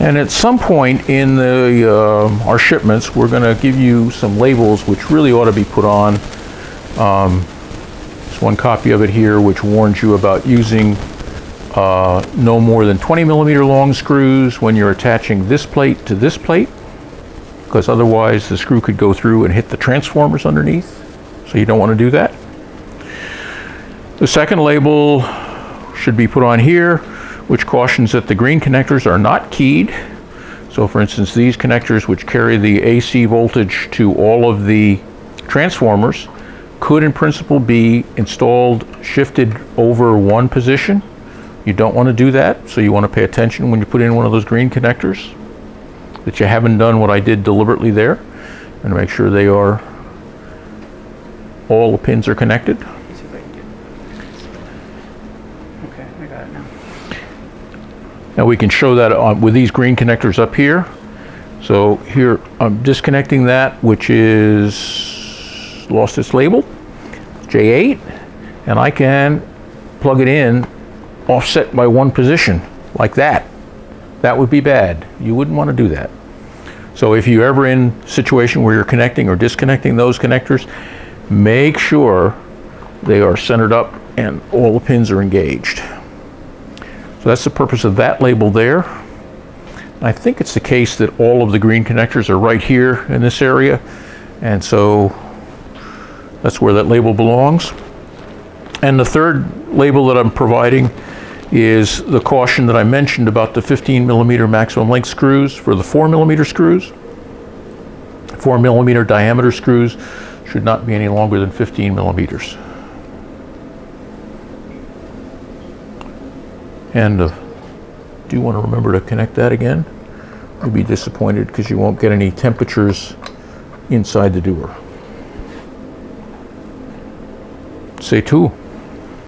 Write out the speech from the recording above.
And at some point in our shipments, we're going to give you some labels which really ought to be put on. There's one copy of it here which warns you about using no more than 20 millimeter long screws when you're attaching this plate to this plate, because otherwise the screw could go through and hit the transformers underneath, so you don't want to do that. The second label should be put on here, which cautions that the green connectors are not keyed. So for instance, these connectors which carry the AC voltage to all of the transformers could in principle be installed shifted over one position. You don't want to do that, so you want to pay attention when you put in one of those green connectors that you haven't done what I did deliberately there, and make sure they are, all the pins are connected. Let's see if I can get it. Okay, I got it now. Now we can show that on, with these green connectors up here. So here I'm disconnecting that, which is lost its label, J8, and I can plug it in offset by one position like that. That would be bad. You wouldn't want to do that. So if you're ever in a situation where you're connecting or disconnecting those connectors, make sure they are centered up and all the pins are engaged. So that's the purpose of that label there. I think it's the case that all of the green connectors are right here in this area, and so that's where that label belongs. And the third label that I'm providing is the caution that I mentioned about the 15 millimeter maximum length screws for the 4 millimeter screws. 4 millimeter diameter screws should not be any longer than 15 millimeters. And do you want to remember to connect that again? You'll be disappointed because you won't get any temperatures inside the door. C'est tout.